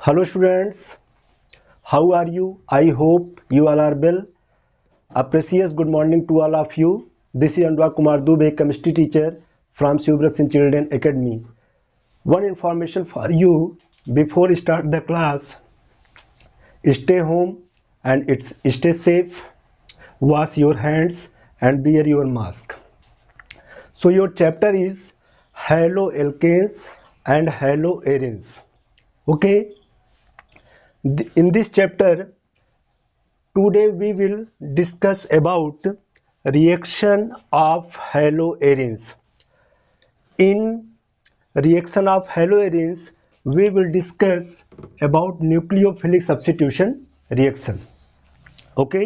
Hello students, how are you? I hope you all are well. A precious good morning to all of you. This is Anurag Kumar Dubey, chemistry teacher from Shubhra Singh Children Academy. One information for you before start the class. Stay home and stay safe. Wash your hands and wear your mask. So your chapter is haloalkanes and haloarenes. Okay. In this chapter, today we will discuss about reaction of haloarenes. In reaction of haloarenes, we will discuss about nucleophilic substitution reaction. Okay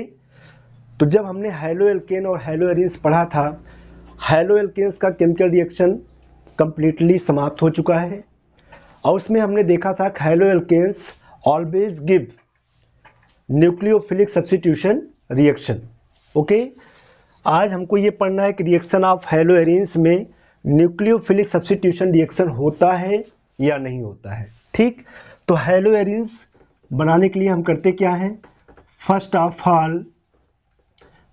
तो जब हमने haloalkane और हैलोएरेन्स पढ़ा था, हैलोएल्केन्स का chemical reaction completely समाप्त हो चुका है और उसमें हमने देखा था कि haloalkanes always give nucleophilic substitution reaction. Okay, आज हमको ये पढ़ना है कि रिएक्शन ऑफ हैलोएरेन्स में न्यूक्लियोफिलिक सब्स्टिट्यूशन रिएक्शन होता है या नहीं होता है. ठीक, तो हैलोएरेन्स बनाने के लिए हम करते क्या हैं? First of all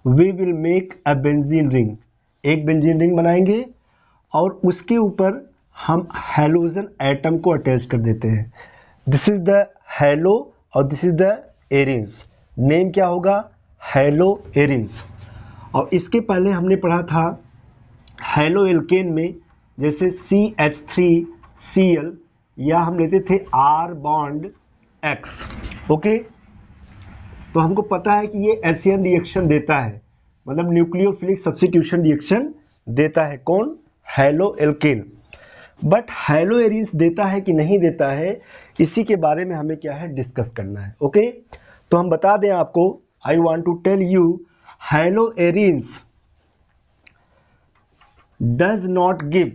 we will make a benzene ring. एक बेंजीन रिंग बनाएंगे और उसके ऊपर हम हैलोजन एटम को अटैच कर देते हैं. दिस इज द हैलो और this is the arenes. Name क्या होगा? हैलोएरेन्स. और इसके पहले हमने पढ़ा था हैलोएल्केन में जैसे CH3Cl या हम लेते थे R बॉन्ड X. ओके, तो हमको पता है कि ये एशियन रिएक्शन देता है, मतलब न्यूक्लियोफिलिक सब्स्टिट्यूशन रिएक्शन देता है. कौन? हैलोएल्केन. बट हैलोएरेन्स देता है कि नहीं देता है, इसी के बारे में हमें क्या है डिस्कस करना है. ओके, तो हम बता दें आपको, I want to tell you haloarenes does not give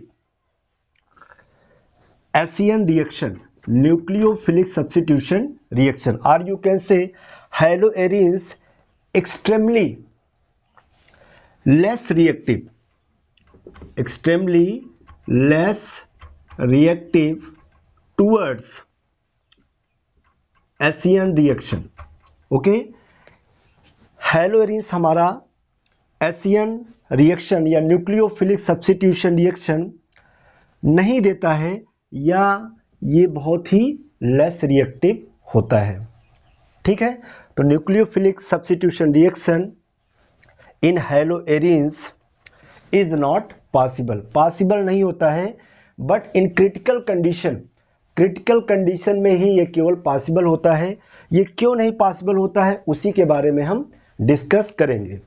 Asian reaction, nucleophilic substitution reaction, और you can say haloarenes extremely less reactive, extremely less reactive towards Asian reaction. Okay, haloarenes हमारा Asian reaction या nucleophilic substitution reaction नहीं देता है या ये बहुत ही less reactive होता है. ठीक है, तो nucleophilic substitution reaction in haloarenes is not possible. Possible नहीं होता है, but in critical condition, critical condition में ही ये केवल पॉसिबल होता है. ये क्यों नहीं पॉसिबल होता है, उसी के बारे में हम डिस्कस करेंगे.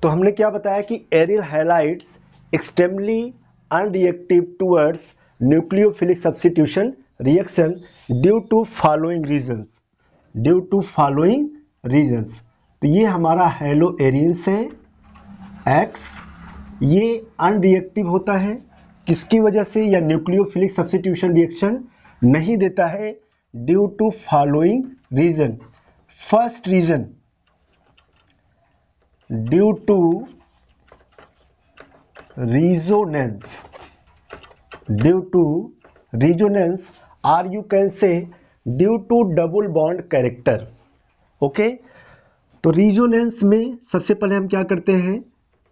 तो हमने क्या बताया कि aryl halides extremely unreactive towards nucleophilic substitution reaction due to following reasons, due to following reasons. तो ये हमारा हैलोएरेन्स है X, ये अनरिएक्टिव होता है किसकी वजह से? या न्यूक्लियोफिलिक सब्स्टिट्यूशन रिएक्शन नहीं देता है due to following reason. First reason, due to resonance, due to resonance, और you can say due to double bond character. Okay, तो रेजोनेंस में सबसे पहले हम क्या करते हैं,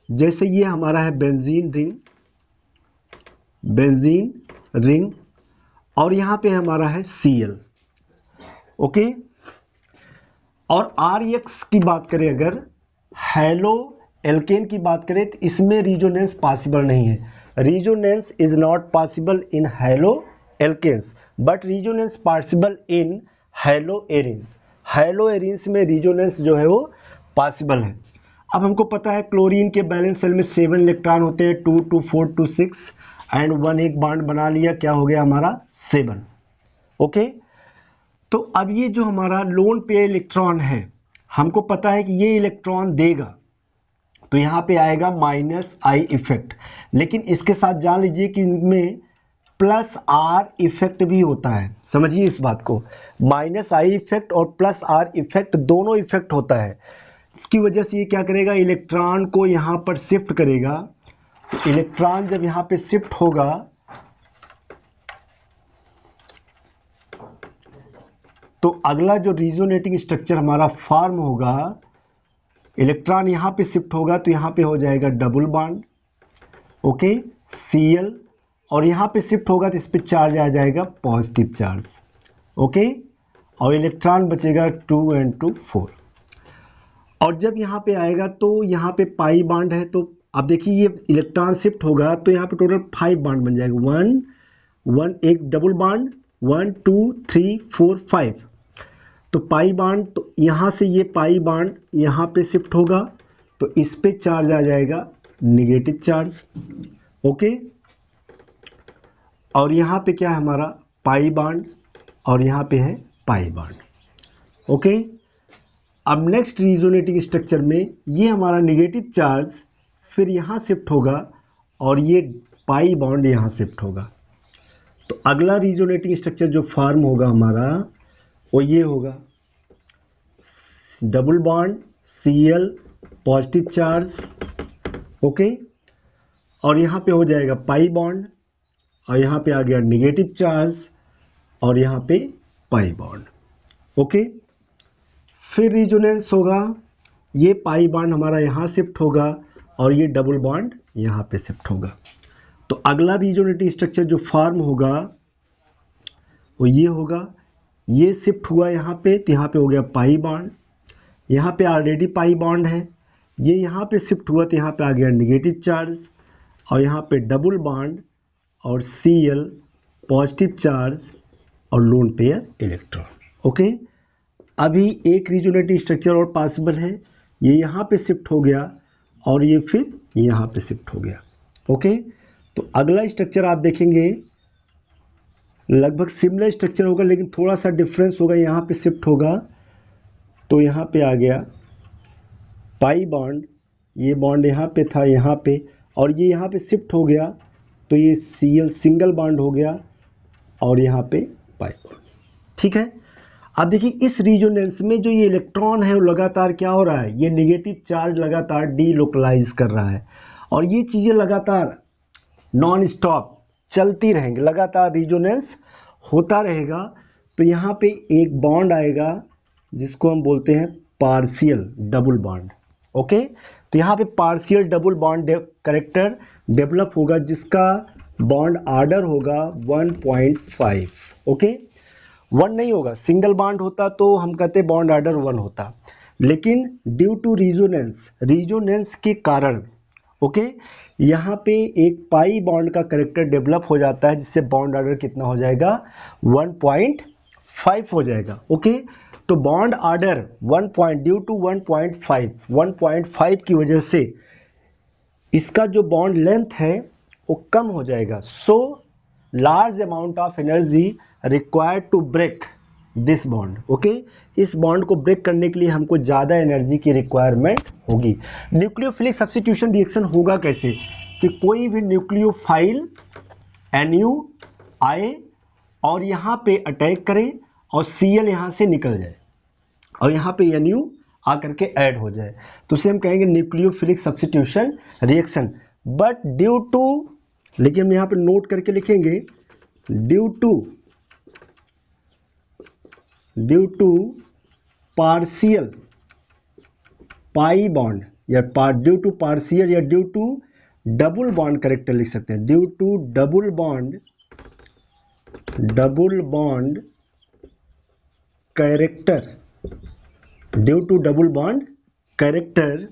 जैसे ये हमारा है बेंजीन रिंग, बेंजीन रिंग, और यहाँ पे हमारा है Cl. ओके, और RX की बात करें, अगर हैलोएल्केन की बात करें तो इसमें रेजोनेंस पॉसिबल नहीं है. Resonance is not possible in haloalkanes, but resonance possible in haloarenes. Haloarenes में रेजोनेंस जो है वो पॉसिबल है. अब हमको पता है क्लोरीन के बैलेंस सेल में 7 इलेक्ट्रॉन होते हैं, 2 2 4 2 6 एंड 1 एक बॉन्ड बना लिया, क्या हो गया हमारा 7. ओके, तो अब ये जो हमारा लोन पेयर इलेक्ट्रॉन है, हमको पता है कि ये इलेक्ट्रॉन देगा, तो यहाँ पे आएगा -I इफेक्ट. लेकिन इसके साथ जान लीजिए कि इनमें +R इफेक्ट भी होता है. समझिए इस बात को, -I इफेक्ट और +R इफेक्ट दोनों इफेक्ट होता है. इसकी वजह से ये क्या करेगा, इलेक्ट्रॉन को यहाँ पर शिफ्ट करेगा. तो इलेक्ट्रॉन जब यहाँ पे शिफ्ट होगा तो अगला जो रिजोनेटिंग स्ट्रक्चर हमारा फॉर्म होगा, इलेक्ट्रॉन यहाँ पे शिफ्ट होगा तो यहाँ पे हो जाएगा डबल बॉन्ड, ओके, Cl, और यहाँ पे शिफ्ट होगा तो इस पे चार्ज आ जाएगा पॉजिटिव चार्ज, ओके, और इलेक्ट्रॉन बचेगा 2n2 4। और जब यहाँ पे आएगा तो यहाँ पे पाई बॉन्ड है, तो अब देखिए ये इलेक्ट्रॉन शिफ्ट होगा तो यहाँ पे टोटल 5 बॉन्ड बन जाएगा, 1 एक डबल बॉन्ड, 1 2 3 4 5, तो पाई बॉन्ड, तो यहाँ से ये पाई बॉन्ड यहाँ पे शिफ्ट होगा तो इस पे चार्ज आ जाएगा नेगेटिव चार्ज, ओके, और यहाँ पे क्या है हमारा पाई बॉन्ड और यहाँ पे है पाई बॉन्ड, ओके। अब नेक्स्ट रिजोनेटिंग स्ट्रक्चर में ये हमारा नेगेटिव चार्ज फिर यहाँ शिफ्ट होगा और ये पाई बॉन्ड यहाँ शिफ्ट होगा, तो अगला रिजोनेटिंग स्ट्रक्चर जो फॉर्म होगा हमारा वो ये होगा, double bond Cl positive charge, okay, और यहाँ पे हो जाएगा पाई बॉन्ड और यहाँ पे आ गया नेगेटिव चार्ज और यहाँ पे पाई बॉन्ड, ओके। फिर रिजोनेंस होगा, ये पाई बॉन्ड हमारा यहाँ शिफ्ट होगा और ये डबल बॉन्ड यहाँ पे शिफ्ट होगा, तो अगला रिजोनेटिंग स्ट्रक्चर जो फॉर्म होगा वो ये होगा, ये शिफ्ट हुआ यहाँ पे तो यहाँ पे हो गया पाई बॉन्ड, यहाँ पे ऑलरेडी पाई बॉन्ड है, ये यहाँ पे शिफ्ट हुआ तो यहाँ पे आ गया नेगेटिव चार्ज और यहाँ पे डबल बॉन्ड और Cl पॉजिटिव चार्ज और लोन पेयर इलेक्ट्रॉन, ओके। अभी एक रिजोनेटिंग स्ट्रक्चर और पॉसिबल है, ये यहाँ पे शिफ्ट हो गया और ये फिर यहाँ पे शिफ्ट हो गया, ओके। तो अगला स्ट्रक्चर आप देखेंगे लगभग सिमिलर स्ट्रक्चर होगा लेकिन थोड़ा सा डिफरेंस होगा, यहाँ पे शिफ्ट होगा तो यहाँ पे आ गया पाई बॉन्ड, ये बॉन्ड यहाँ पे था यहाँ पे, और ये यहाँ पे शिफ्ट हो गया तो ये Cl सिंगल बॉन्ड हो गया और यहाँ पे पाई बॉन्ड, ठीक है। अब देखिए इस रिजोनेंस में जो ये इलेक्ट्रॉन है वो लगातार क्या हो रहा है, ये नेगेटिव चार्ज लगातार डीलोकलाइज कर रहा है और ये चीज़ें लगातार नॉन स्टॉप चलती रहेंगी, लगातार रिजोनेंस होता रहेगा। तो यहाँ पे एक बॉन्ड आएगा जिसको हम बोलते हैं पार्शियल डबल बॉन्ड, ओके। तो यहाँ पे partial double bond character develop होगा जिसका बॉन्ड आर्डर होगा 1.5, ओके। 1 नहीं होगा, सिंगल बॉन्ड होता तो हम कहते बॉन्ड आर्डर 1 होता, लेकिन ड्यू टू रिजोनेंस के कारण, ओके, यहाँ पे एक पाई बॉन्ड का कैरेक्टर डेवलप हो जाता है जिससे बॉन्ड आर्डर कितना हो जाएगा 1.5 हो जाएगा, ओके। तो बॉन्ड आर्डर ड्यू टू 1.5 की वजह से इसका जो बॉन्ड लेंथ है वो कम हो जाएगा, so large amount of energy required to break this bond, okay. इस बॉन्ड को ब्रेक करने के लिए हमको ज़्यादा एनर्जी की रिक्वायरमेंट होगी। न्यूक्लियोफिलिक सब्स्टिट्यूशन रिएक्शन होगा कैसे कि कोई भी न्यूक्लियोफाइल Nu आए और यहाँ पे अटैक करे और Cl यहाँ से निकल जाए और यहाँ पे Nu आकर के ऐड हो जाए, तो उसे हम कहेंगे nucleophilic substitution reaction. But due to, लेकिन हम यहाँ पे नोट करके लिखेंगे, due to partial pi bond या ड्यू टू पार्शियल या due to double bond character लिख सकते हैं, due to double bond character, due to double bond character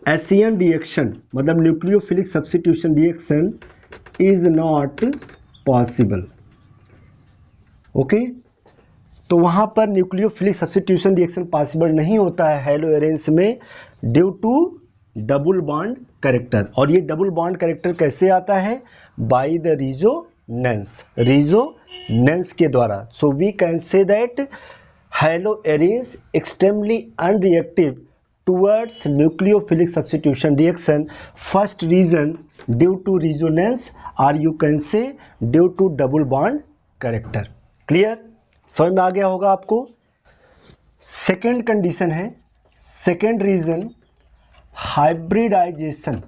SN reaction मतलब nucleophilic substitution reaction is not possible, okay. तो वहाँ पर nucleophilic substitution reaction possible नहीं होता है हेलो एरेंस में due to double bond character. और ये डबल बॉन्ड कैरेक्टर कैसे आता है, बाय द रिजोनेंस के द्वारा। So we can say that haloarenes extremely unreactive towards nucleophilic substitution reaction, first reason due to resonance or you can say due to double bond character। Clear, समझ में आ गया होगा आपको। Second condition है, second reason hybridization,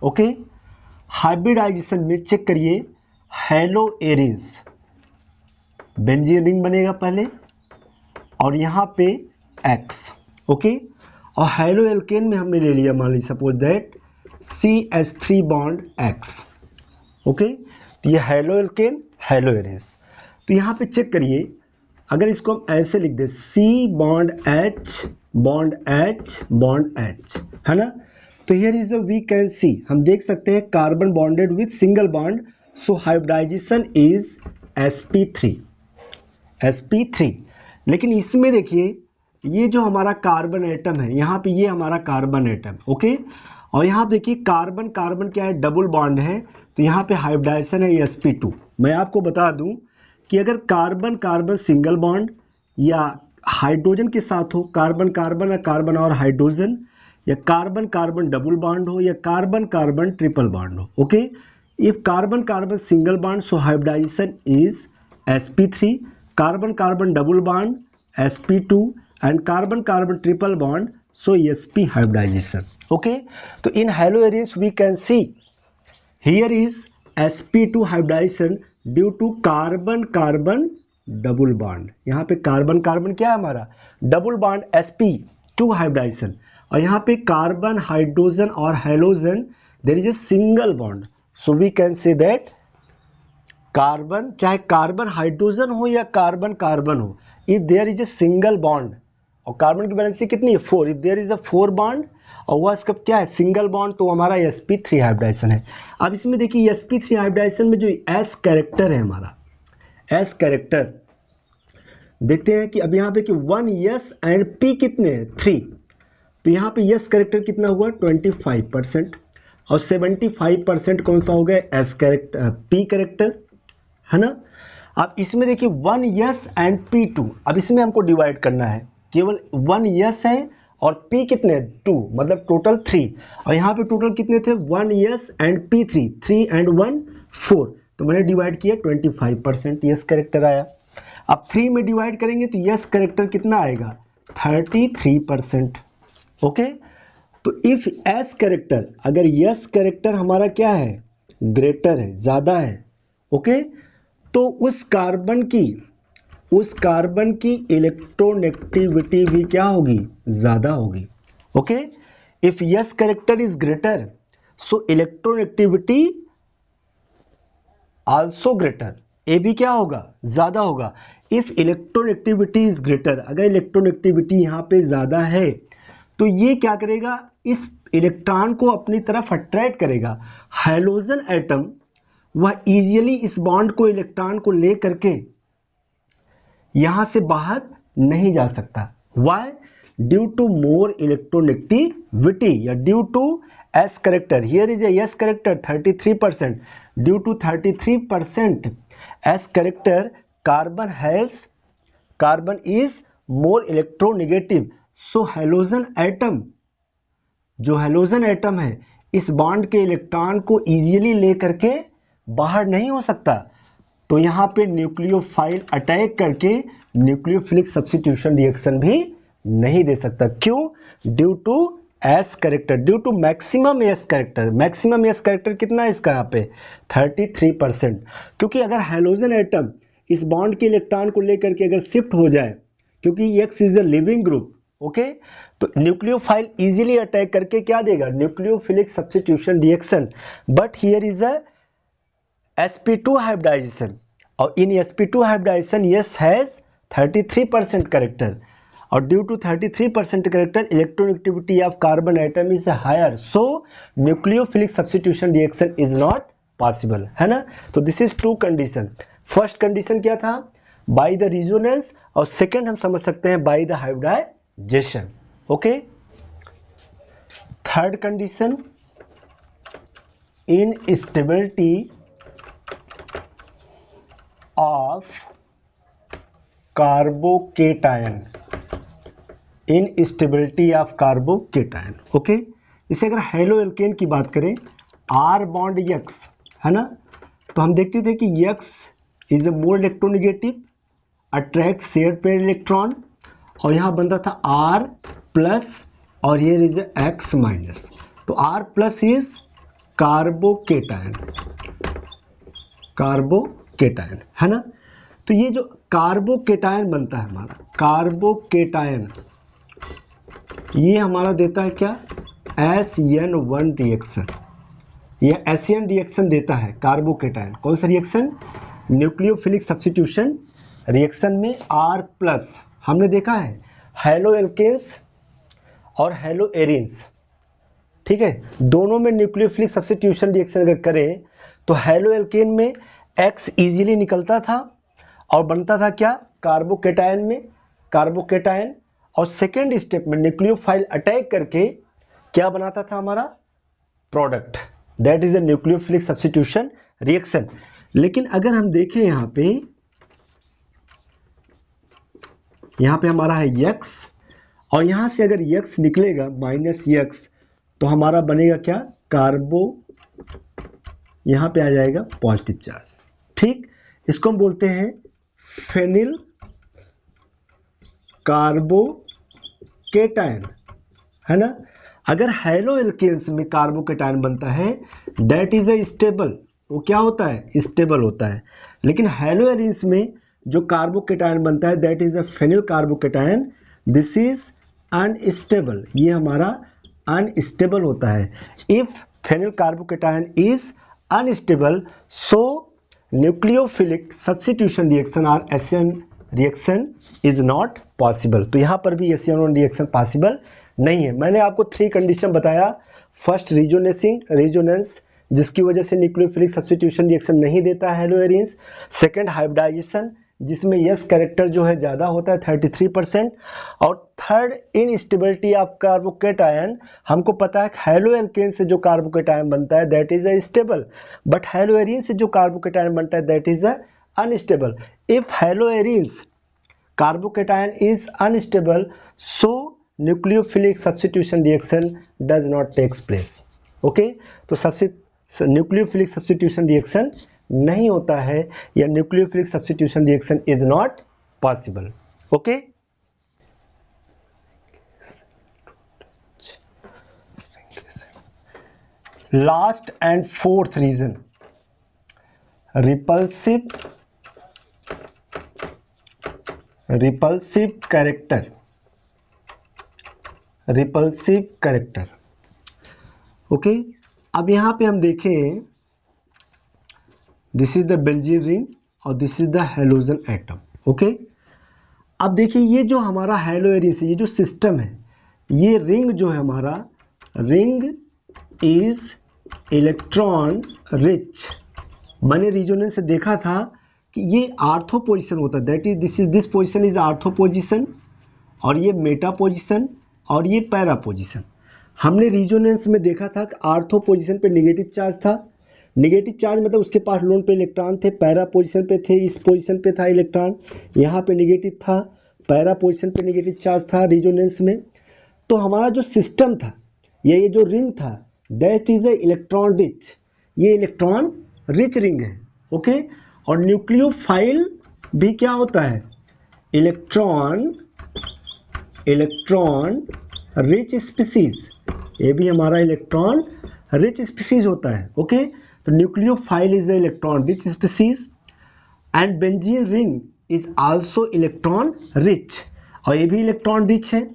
okay. Hybridization में check करिए, haloarenes benzene ring बनेगा पहले और यहाँ पे X, ओके। और हेलो एल्केन में हमने ले लिया, मान लीजिए suppose that CH3 bond X, okay. तो ये हेलो एल्केन, हेलो एरिन्स। तो यहाँ पे चेक करिए, अगर इसको हम ऐसे लिख दें C bond H bond H bond H, है ना। तो here is we can see, हम देख सकते हैं carbon bonded with single bond, so hybridization is sp3। लेकिन इसमें देखिए ये जो हमारा कार्बन एटम है, यहाँ पे ये हमारा कार्बन एटम, ओके। और यहाँ देखिए कार्बन कार्बन क्या है, डबल बॉन्ड है, तो यहाँ पे हाइब्रिडाइजेशन है sp2। मैं आपको बता दूं कि अगर कार्बन कार्बन सिंगल बॉन्ड या हाइड्रोजन के साथ हो, कार्बन कार्बन या कार्बन और हाइड्रोजन, या कार्बन कार्बन डबल बॉन्ड हो, या कार्बन कार्बन ट्रिपल बॉन्ड हो, okay. If carbon carbon single bond, so hybridization is sp3, carbon carbon double bond sp2, and carbon carbon triple bond, so sp hybridization, okay. तो in haloarenes we can see here is sp2 hybridization due to carbon carbon double bond. यहाँ पे carbon carbon क्या है हमारा, double bond sp2 hybridisation, और यहाँ पे carbon hydrogen और halogen there is a single bond, so we can say that carbon, चाहे कार्बन हाइड्रोजन हो या कार्बन कार्बन हो, if there is a single bond, और कार्बन की वैलेंसी कितनी है 4, if there is a 4 bond और वह इसका क्या है सिंगल बॉन्ड, तो हमारा sp3 हाइब्रिडाइजेशन है। अब इसमें देखिए sp3 हाइब्रिडाइजेशन में जो s कैरेक्टर है हमारा, s कैरेक्टर देखते हैं कि अब यहाँ पे कि 1 s एंड p कितने हैं 3, तो यहाँ पे s कैरेक्टर कितना हुआ 25%, और 75% कौन सा हो गया s कैरेक्टर, p कैरेक्टर, है ना। अब इसमें देखिए 1 s एंड p2, अब इसमें हमको डिवाइड करना है, केवल 1 s है और p कितने 2, मतलब टोटल 3, और यहाँ पे टोटल कितने थे 1 s एंड p3, 3 एंड 1 4, तो मैंने डिवाइड किया 25% यस कैरेक्टर आया। अब 3 में डिवाइड करेंगे तो यस कैरेक्टर कितना आएगा 33%, ओके। तो इफ एस कैरेक्टर, अगर यस कैरेक्टर हमारा क्या है ग्रेटर है, ज़्यादा है, ओके, तो उस कार्बन की इलेक्ट्रोनेगेटिविटी भी क्या होगी ज़्यादा होगी, okay. If S character is greater, so electronegativity also greater, ए भी क्या होगा ज़्यादा होगा। इफ इलेक्ट्रोनेगेटिविटी इज ग्रेटर, अगर इलेक्ट्रोनेगेटिविटी यहाँ पे ज़्यादा है तो ये क्या करेगा, इस इलेक्ट्रॉन को अपनी तरफ अट्रैक्ट करेगा। हाइड्रोजन एटम वह इजीली इस बॉन्ड को, इलेक्ट्रॉन को ले करके यहां से बाहर नहीं जा सकता। Why, due to more electronegativity या due to S character, here is S character 33%, due to 33% S character carbon is more electronegative, so halogen atom, जो हेलोजन एटम है इस बॉन्ड के इलेक्ट्रॉन को इजीली लेकर के बाहर नहीं हो सकता, तो यहाँ पे न्यूक्लियोफाइल अटैक करके न्यूक्लियोफिलिक सब्स्टिट्यूशन रिएक्शन भी नहीं दे सकता। क्यों, due to S character, due to maximum s character. Maximum s character कितना है इसका यहाँ पे 33%, क्योंकि अगर हेलोजन एटम इस बॉन्ड के इलेक्ट्रॉन को लेकर के अगर शिफ्ट हो जाए, क्योंकि X is a leaving group, okay, तो न्यूक्लियोफाइल इजीली अटैक करके क्या देगा nucleophilic substitution reaction. But here is a sp2 hybridization, और इन sp2 hybridization yes has 33% character, और due to 33% character electronegativity of carbon atom is higher, so nucleophilic substitution reaction is not possible, है ना। तो this is two condition। First condition क्या था by the resonance, और second हम समझ सकते हैं by the hybridization, okay. Third condition instability of carbocation, instability of carbocation, okay. इसे अगर हेलो एल्केन की बात करें R बॉन्ड X, है ना, तो हम देखते थे कि X is a more electronegative, attract share pair electron, और यहाँ बनता था R प्लस और ये इज X माइनस, तो R plus is carbocation, carbocation है ना। तो ये जो कार्बोकेटायन बनता है हमारा, कार्बोकेटायन, ये हमारा देता है क्या, SN1 रिएक्शन। यह SN रिएक्शन देता है कार्बोकेटायन। कौन सा रिएक्शन, न्यूक्लियोफिलिक सब्स्टिट्यूशन रिएक्शन में R+, हमने देखा है हेलो एल्केन्स और हेलो एरिन्स, ठीक है, दोनों में न्यूक्लियोफिलिक सब्स्टिट्यूशन रिएक्शन अगर करें तो हेलो एल्केन में X इजीली निकलता था और बनता था क्या, कार्बोकेटायन में कार्बोकेटायन, और सेकेंड स्टेप में न्यूक्लियोफाइल अटैक करके क्या बनाता था हमारा, product, that is a nucleophilic substitution reaction. लेकिन अगर हम देखें यहाँ पे हमारा है X, और यहाँ से अगर X निकलेगा -X, तो हमारा बनेगा क्या, कार्बो, यहाँ पे आ जाएगा पॉजिटिव चार्ज, ठीक। इसको हम बोलते हैं फेनिल कार्बोकेटायन, है ना। अगर हेलो एल्केन्स में कार्बोकेटायन बनता है दैट इज अ स्टेबल, वो क्या होता है, स्टेबल होता है। लेकिन हेलो एरिन्स में जो कार्बोकेटायन बनता है that is a phenyl carbocation, this is unstable, ये हमारा अनस्टेबल होता है। If phenyl carbocation is unstable, so nucleophilic substitution reaction और SN reaction is not possible. तो यहाँ पर भी SN1 रिएक्शन पॉसिबल नहीं है। मैंने आपको 3 कंडीशन बताया, फर्स्ट रेजोनेंस जिसकी वजह से न्यूक्लियोफिलिक सब्स्टिट्यूशन रिएक्शन नहीं देता है हेलो एरिन्स, सेकेंड हाइब्रिडाइजेशन जिसमें यस कैरेक्टर जो है ज़्यादा होता है 33%, और थर्ड इनस्टेबिलिटी ऑफ कार्बोकेटायन। हमको पता है हेलो एल्केन से जो कार्बोकेटायन बनता है that is a stable, but hello Erin से जो कार्बोकेटायन बनता है that is a unstable. If hello arenes carbocation is unstable, so nucleophilic substitution reaction does not takes place. Okay, तो सबसे न्यूक्लियोफिलिक सब्स्टिट्यूशन रिएक्शन नहीं होता है, या nucleophilic substitution reaction is not possible. Okay, last and fourth reason, repulsive character. Okay, अब यहां पे हम देखें, this is the benzene ring और this is the halogen atom. Okay, अब देखिए ये जो हमारा हैलो एरिस है, ये जो सिस्टम है, ये रिंग जो है हमारा, रिंग इज इलेक्ट्रॉन रिच। मैंने रेजोनेंस से देखा था कि ये आर्थो पोजिशन होता है, that is this position is ortho position, और ये मेटा पोजिशन और ये पैरा पोजिशन। हमने रेजोनेंस में देखा था कि आर्थो पोजिशन पे नेगेटिव चार्ज था, नेगेटिव चार्ज मतलब उसके पास लोन पे इलेक्ट्रॉन थे, पैरा पोजिशन पे थे, इस पोजिशन पे था इलेक्ट्रॉन, यहाँ पे नेगेटिव था, पैरा पोजिशन पे नेगेटिव चार्ज था रेजोनेंस में। तो हमारा जो सिस्टम था, ये जो रिंग था that is a electron rich, ये इलेक्ट्रॉन रिच रिंग है। ओके, और न्यूक्लियोफाइल भी क्या होता है, इलेक्ट्रॉन रिच स्पीसीज, ये भी हमारा इलेक्ट्रॉन रिच स्पीसीज होता है। ओके, तो nucleophile is the electron rich species and benzene ring is also electron rich, और ये भी इलेक्ट्रॉन रिच है,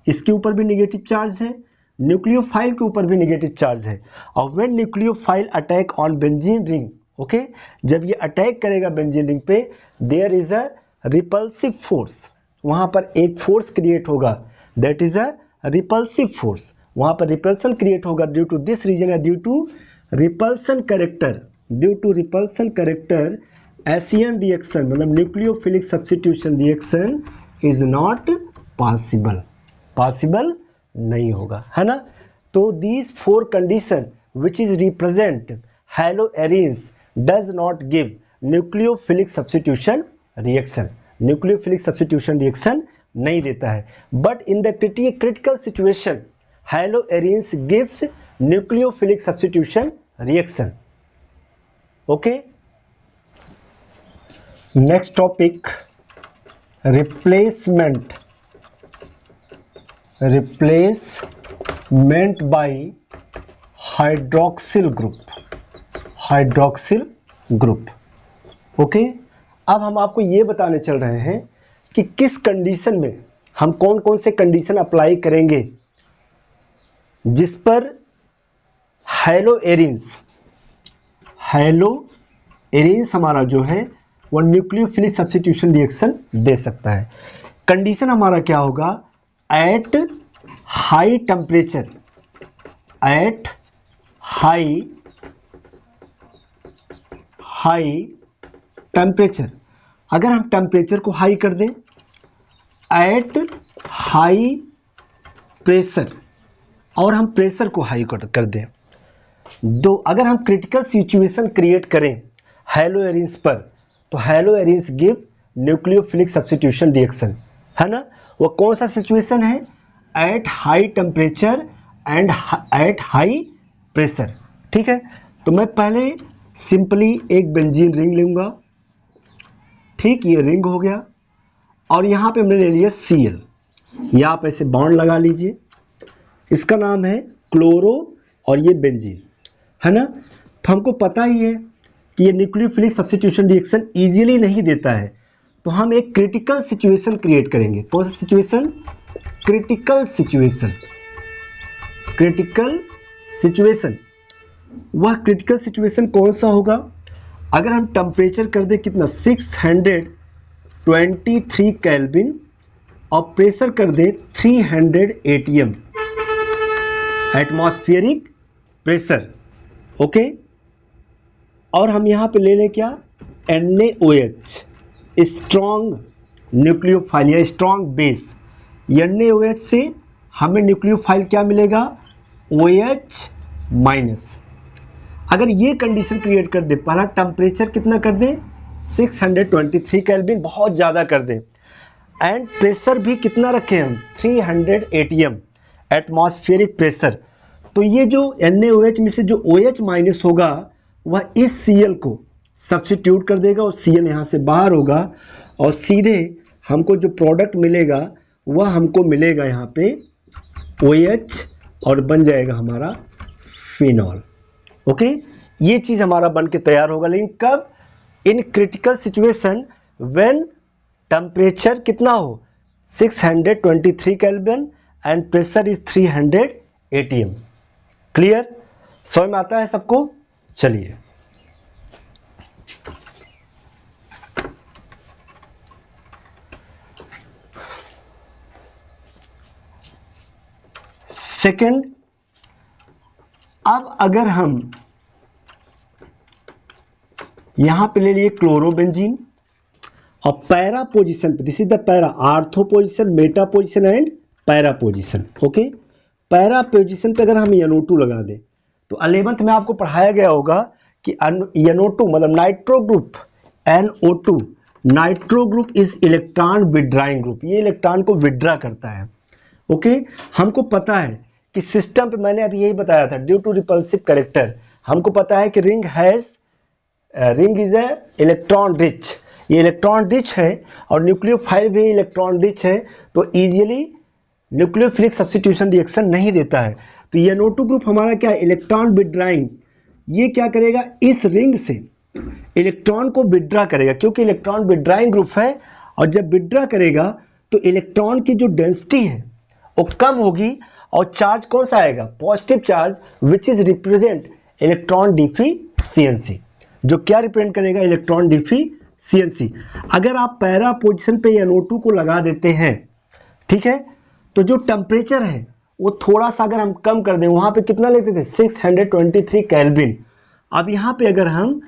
इसके ऊपर भी नेगेटिव चार्ज है, न्यूक्लियोफाइल के ऊपर भी नेगेटिव चार्ज है। और when nucleophile attack on benzene ring, okay, जब ये अटैक करेगा बेंजीन रिंग पे, there is a repulsive force, वहां पर एक फोर्स क्रिएट होगा, that is a repulsive force, वहां पर रिपल्सन क्रिएट होगा ड्यू टू दिस रीजन, या due to repulsion character, SN reaction मतलब nucleophilic substitution reaction is not possible नहीं होगा, है ना। तो these 4 condition which is represent hello arenes does not give nucleophilic substitution reaction, nucleophilic substitution reaction नहीं देता है। But in the critical situation hello arenes gives nucleophilic substitution reaction. Okay, next topic, replacement bye hydroxyl group, hydroxyl group. Okay, अब हम आपको ये बताने चल रहे हैं कि किस कंडीशन में हम कौन कौन से कंडीशन अप्लाई करेंगे जिस पर हेलोएरिन्स हमारा जो है वो न्यूक्लियोफिलिक सब्स्टिट्यूशन रिएक्शन दे सकता है। कंडीशन हमारा क्या होगा, at high temperature, at high temperature, अगर हम टेम्परेचर को हाई कर दें, एट हाई प्रेशर, और हम प्रेशर को हाई कर दें, दो, अगर हम क्रिटिकल सिचुएशन क्रिएट करें हेलोएरिन्स पर, तो हेलोएरिन्स गिव न्यूक्लियोफिलिक सब्स्टिट्यूशन रिएक्शन, है ना। वो कौन सा सिचुएशन है, at high temperature and at high pressure. ठीक है, तो मैं पहले सिंपली एक बेंजीन रिंग लूंगा। ठीक, ये रिंग हो गया, और यहाँ पे हमने ले लिया Cl, या आप ऐसे बॉन्ड लगा लीजिए, इसका नाम है क्लोरो, और ये बेंजीन, है ना। तो हमको पता ही है कि ये न्यूक्लियोफिलिक सब्स्टिट्यूशन रिएक्शन इजीली नहीं देता है, तो हम एक क्रिटिकल सिचुएशन क्रिएट करेंगे। कौन सा situation, critical situation, critical situation. वह क्रिटिकल सिचुएशन कौन सा होगा, अगर हम टेम्परेचर कर दे कितना 623 केल्विन और प्रेशर कर दे 300 atm एटमॉस्फेरिक प्रेशर। ओके, और हम यहाँ पे ले लें क्या, NaOH, स्ट्रॉन्ग न्यूक्लियोफाइल या स्ट्रॉन्ग बेस। NaOH से हमें न्यूक्लियोफाइल क्या मिलेगा, OH माइनस। अगर ये कंडीशन क्रिएट कर दे, पहला टेम्परेचर कितना कर दें 623 केल्विन, बहुत ज़्यादा कर दें, एंड प्रेशर भी कितना रखें हम 300 atm एटमॉस्फेरिक प्रेशर, तो ये जो NaOH में से जो OH माइनस होगा वह इस Cl को सब्स्टिट्यूट कर देगा, और Cl यहाँ से बाहर होगा, और सीधे हमको जो प्रोडक्ट मिलेगा वह हमको मिलेगा यहाँ पे OH, और बन जाएगा हमारा फिनॉल। ओके, ये चीज़ हमारा बन के तैयार होगा, लेकिन कब, in critical situation when temperature कितना हो 623 kelvin and pressure is 300 atm। Clear, समझ में आता है सबको। चलिए, सेकंड, अब अगर हम यहां पे ले लिए क्लोरोबेंजीन, और पैरा पोजीशन पे, this is the para, ortho position, Meta position and para position. Okay, para position पे अगर हम NO2 लगा दें, तो 11th में आपको पढ़ाया गया होगा कि NO2 मतलब nitro group, NO2 nitro group is electron withdrawing group, ये इलेक्ट्रॉन को विड्रा करता है। ओके, हमको पता है कि सिस्टम पे, मैंने अभी यही बताया था, ड्यू टू रिपल्सिव कैरेक्टर, हमको पता है कि ring is a electron rich, ये इलेक्ट्रॉन रिच है, और न्यूक्लियोफाइल भी इलेक्ट्रॉन रिच है, तो इजीली न्यूक्लियोफिलिक सब्स्टिट्यूशन रिएक्शन नहीं देता है। तो ये NO2 ग्रुप हमारा क्या है, इलेक्ट्रॉन विड्राइंग, ये क्या करेगा, इस रिंग से इलेक्ट्रॉन को विड्रा करेगा, क्योंकि इलेक्ट्रॉन विड्राइंग ग्रुप है, और जब विड्रा करेगा तो इलेक्ट्रॉन की जो डेंसिटी है वो कम होगी, और चार्ज कौन सा आएगा, positive charge, which is represent electron deficiency, जो क्या रिप्रेजेंट करेगा, इलेक्ट्रॉन डिफिशियंसी। अगर आप पैरा पोजीशन पे NO2 को लगा देते हैं, ठीक है, तो जो टेम्परेचर है वो थोड़ा सा अगर हम कम कर दें, वहां पे कितना लेते थे 623 केल्विन, अब यहाँ पे अगर हम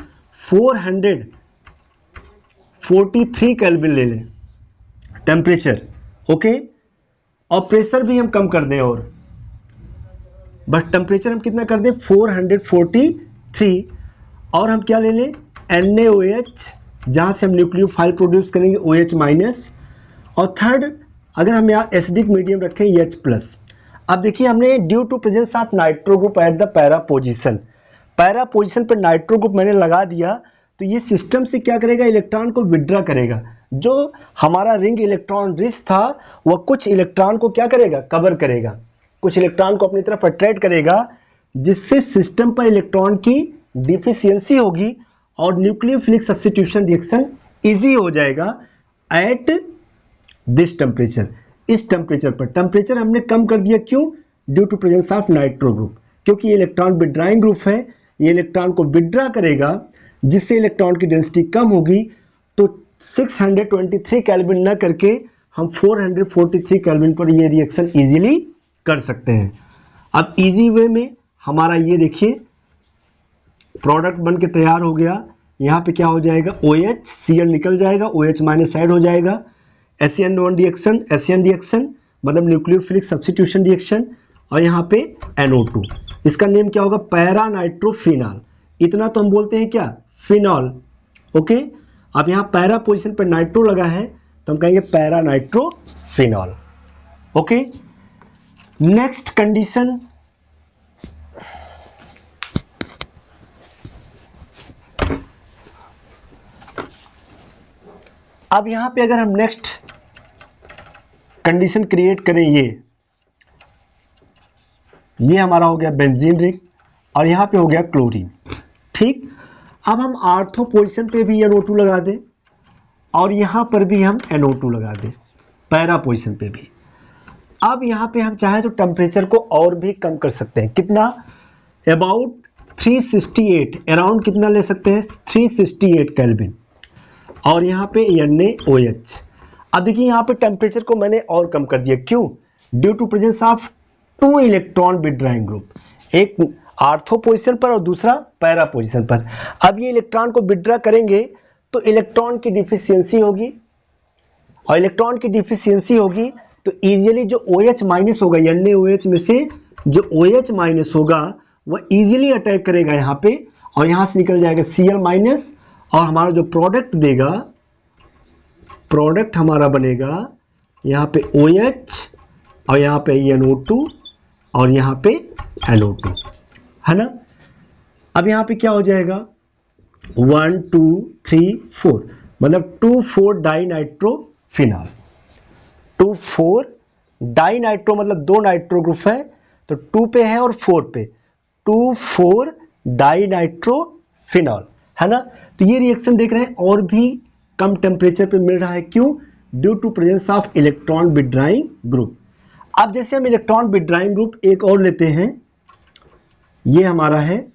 443 केल्विन ले लें टेम्परेचर, ओके, और प्रेशर भी हम कम कर दें, और बस टेम्परेचर हम कितना कर दें 443, और हम क्या ले लें NaOH, जहां से हम न्यूक्लियोफाइल प्रोड्यूस करेंगे OH माइनस, और थर्ड अगर हम यहाँ एसिडिक मीडियम रखें H प्लस। अब देखिए, हमने due to presence of nitro group at the para position पर नाइट्रो ग्रुप मैंने लगा दिया, तो ये सिस्टम से क्या करेगा, इलेक्ट्रॉन को विड्रा करेगा। जो हमारा रिंग इलेक्ट्रॉन रिच था वह कुछ इलेक्ट्रॉन को क्या करेगा, कवर करेगा, कुछ इलेक्ट्रॉन को अपनी तरफ अट्रैक्ट करेगा, जिससे सिस्टम पर इलेक्ट्रॉन की डिफिशियंसी होगी और न्यूक्लियोफिलिक सब्स्टिट्यूशन रिएक्शन इजी हो जाएगा एट दिस टेम्परेचर, इस टेम्परेचर पर। टेम्परेचर हमने कम कर दिया, क्यों? Due to presence of nitro group, क्योंकि ये इलेक्ट्रॉन विड्राइंग ग्रुप है, ये इलेक्ट्रॉन को विड्रा करेगा जिससे इलेक्ट्रॉन की डेंसिटी कम होगी। तो 623 केल्विन न करके हम 443 केल्विन पर ये रिएक्शन इजीली कर सकते हैं। अब इजी वे में हमारा ये देखिए प्रोडक्ट बन के तैयार हो गया। यहाँ पे क्या हो जाएगा, OH, Cl निकल जाएगा, OH माइनस ऐड हो जाएगा, SN1 रिएक्शन, SN रिएक्शन मतलब न्यूक्लियोफिलिक सब्स्टिट्यूशन रिएक्शन, और यहाँ पे NO2। इसका नेम क्या होगा, पैरा नाइट्रोफिनॉल। इतना तो हम बोलते हैं क्या, फिनॉल। ओके, अब यहाँ पैरा पोजीशन पर नाइट्रो लगा है तो हम कहेंगे para nitrophenol. Okay, next condition, अब यहां पे अगर हम नेक्स्ट कंडीशन क्रिएट करें, ये हमारा हो गया बेंजीन रिंग और यहां पे हो गया क्लोरीन। ठीक, अब हम आर्थो पोजीशन पे भी NO2 लगा दें और यहां पर भी हम NO2 लगा दें, पैरा पोजीशन पे भी। अब यहां पे हम चाहें तो टेम्परेचर को और भी कम कर सकते हैं। कितना, अबाउट 368, अराउंड कितना ले सकते हैं, 368 केल्विन, और यहाँ पे NaOH। अब देखिए यहाँ पे टेम्परेचर को मैंने और कम कर दिया, क्यों? Due to presence of 2 electron withdrawing group, एक आर्थो पोजीशन पर और दूसरा पैरा पोजीशन पर। अब ये इलेक्ट्रॉन को विड्रा करेंगे तो इलेक्ट्रॉन की डिफिशियंसी होगी, और इलेक्ट्रॉन की डिफिशियंसी होगी तो इजीली जो OH माइनस होगा, NaOH में से जो OH माइनस होगा वह इजीली अटैक करेगा यहाँ पे, और यहाँ से निकल जाएगा Cl माइनस, और हमारा जो प्रोडक्ट देगा, प्रोडक्ट हमारा बनेगा यहाँ पे OH और यहाँ पे NO2 और यहाँ पे NO2, है ना। अब यहाँ पे क्या हो जाएगा, 1 2 3 4 मतलब 2,4 डाइनाइट्रोफिनॉल। 2,4 डाइनाइट्रो मतलब 2 नाइट्रो ग्रुप है, तो 2 पे है और 4 पे, 2,4 डाइनाइट्रोफिनॉल, है ना। तो ये रिएक्शन देख रहे हैं और भी कम टेम्परेचर पे मिल रहा है, क्यों? Due to presence of electron withdrawing group. अब जैसे हम इलेक्ट्रॉन विड्राइंग ग्रुप एक और लेते हैं, ये हमारा है,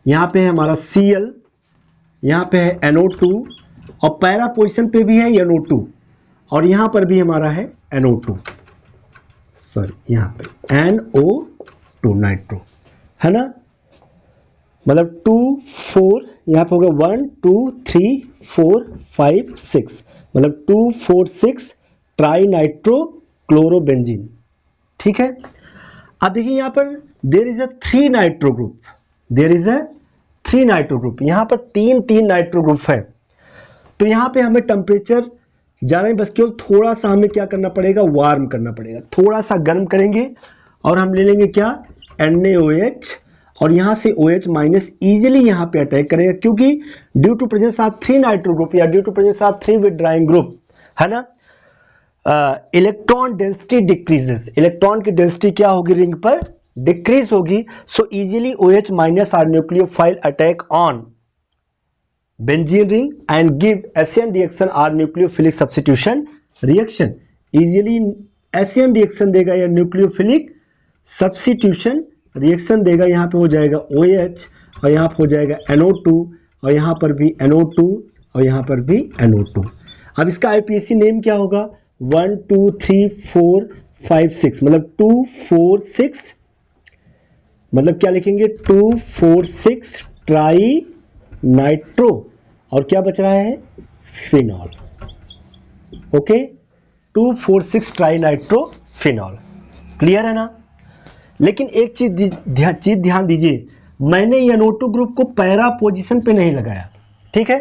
यहां पे है हमारा Cl, यहां पे है NO2 और पैरा पोजीशन पे भी है NO2 और यहां पर भी हमारा है NO2, सॉरी यहां पे NO2 नाइट्रो, है ना। मतलब 2 4 यहाँ पे होगा 1 2 3 4 5 6 मतलब 2 4 6 ट्राई नाइट्रो क्लोरोबेंजीन। ठीक है, अब देखिए यहाँ पर there is a 3 nitro group, there is a 3 nitro group, यहाँ पर 3 नाइट्रो ग्रुप है। तो यहाँ पे हमें टेम्परेचर जाना है, बस केवल थोड़ा सा हमें क्या करना पड़ेगा, वार्म करना पड़ेगा, थोड़ा सा गर्म करेंगे और हम ले लेंगे क्या, NaOH, और यहाँ से OH माइनस इजीली यहाँ पे अटैक करेगा, क्योंकि due to presence of 3 nitro group या due to presence of 3 withdrawing group, है ना, इलेक्ट्रॉन डेंसिटी डिक्रीजेस, इलेक्ट्रॉन की डेंसिटी क्या होगी रिंग पर, डिक्रीज होगी। So easily OH minus or nucleophile attack on benzene ring and give SN reaction or nucleophilic substitution reaction. Easily SN reaction देगा या nucleophilic substitution reaction देगा। यहाँ पे हो जाएगा OH और यहाँ पे हो जाएगा NO2 और यहाँ पर भी NO2 और यहाँ पर भी NO2। अब इसका IPAC नेम क्या होगा, 1 2 3 4 5 6 मतलब 2 4 6 मतलब क्या लिखेंगे 2 4 6 ट्राई नाइट्रो और क्या बच रहा है phenol. Okay, 2 4 6 tri nitro phenol, clear है ना। लेकिन एक चीज ध्यान दीजिए, मैंने NO2 ग्रुप को पैरा पोजीशन पे नहीं लगाया। ठीक है,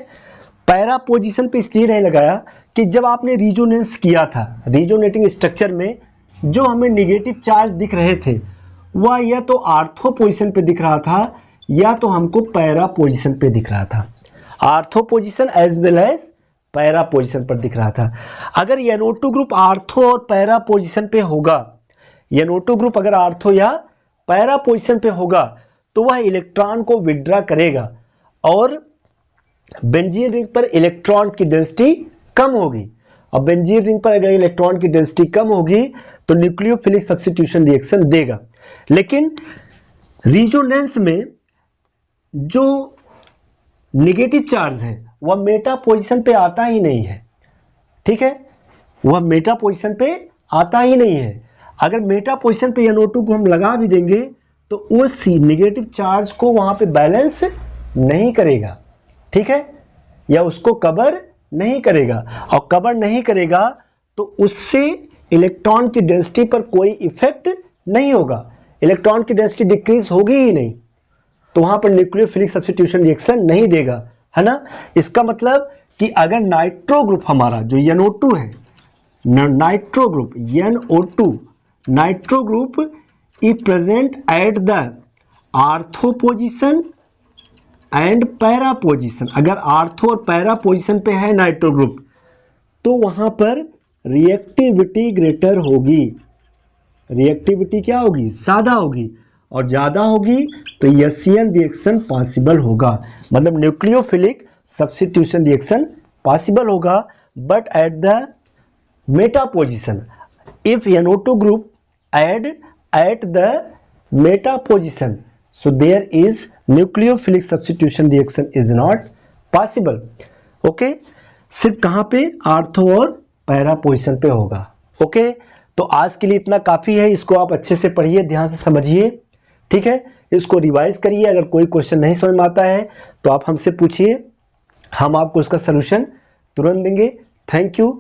पैरा पोजीशन पे इसलिए नहीं लगाया कि जब आपने रिजोनेंस किया था, रिजोनेटिंग स्ट्रक्चर में जो हमें नेगेटिव चार्ज दिख रहे थे वह या तो आर्थो पोजीशन पे दिख रहा था या तो हमको पैरा पोजीशन पे दिख रहा था, ortho position as well as para position पर दिख रहा था। अगर NO2 ग्रुप आर्थो और पैरा पोजीशन पे होगा NO2 ग्रुप अगर आर्थो या पैरा पोजीशन पे होगा तो वह इलेक्ट्रॉन को विड्रॉ करेगा और बेंजीन रिंग पर इलेक्ट्रॉन की डेंसिटी कम होगी। और बेंजीन रिंग पर अगर इलेक्ट्रॉन की डेंसिटी कम होगी तो न्यूक्लियोफिलिक सब्स्टिट्यूशन रिएक्शन देगा। लेकिन रिजोनेंस में जो नेगेटिव चार्ज है वह मेटा पोजीशन पे आता ही नहीं है, ठीक है, वह मेटा पोजीशन पे आता ही नहीं है। अगर मेटा पोजीशन पे NO2 को हम लगा भी देंगे तो उस नेगेटिव चार्ज को वहां पे बैलेंस नहीं करेगा, ठीक है, या उसको कवर नहीं करेगा। और कवर नहीं करेगा तो उससे इलेक्ट्रॉन की डेंसिटी पर कोई इफेक्ट नहीं होगा, इलेक्ट्रॉन की डेंसिटी डिक्रीज होगी ही नहीं, तो वहां पर न्यूक्लियोफिलिक सब्स्टिट्यूशन रिएक्शन नहीं देगा, है ना। इसका मतलब कि अगर नाइट्रो ग्रुप हमारा जो NO2 है, nitro group NO2 nitro group is present at the ortho position and para position, अगर आर्थो और पैरा पोजीशन पे है नाइट्रो ग्रुप तो वहां पर रिएक्टिविटी ग्रेटर होगी, रिएक्टिविटी क्या होगी, ज्यादा होगी, और ज्यादा होगी तो एशियन रिएक्शन पॉसिबल होगा, मतलब न्यूक्लियोफिलिक सब्स्टिट्यूशन रिएक्शन पॉसिबल होगा। But at the Meta position, if NO2 group add at the meta position, so there is nucleophilic substitution reaction is not possible. Okay, सिर्फ कहां पे, आर्थो और para position पे होगा। Okay, तो आज के लिए इतना काफी है, इसको आप अच्छे से पढ़िए, ध्यान से समझिए, ठीक है, इसको रिवाइज करिए। अगर कोई क्वेश्चन नहीं समझ में आता है तो आप हमसे पूछिए, हम आपको उसका सलूशन तुरंत देंगे। Thank you.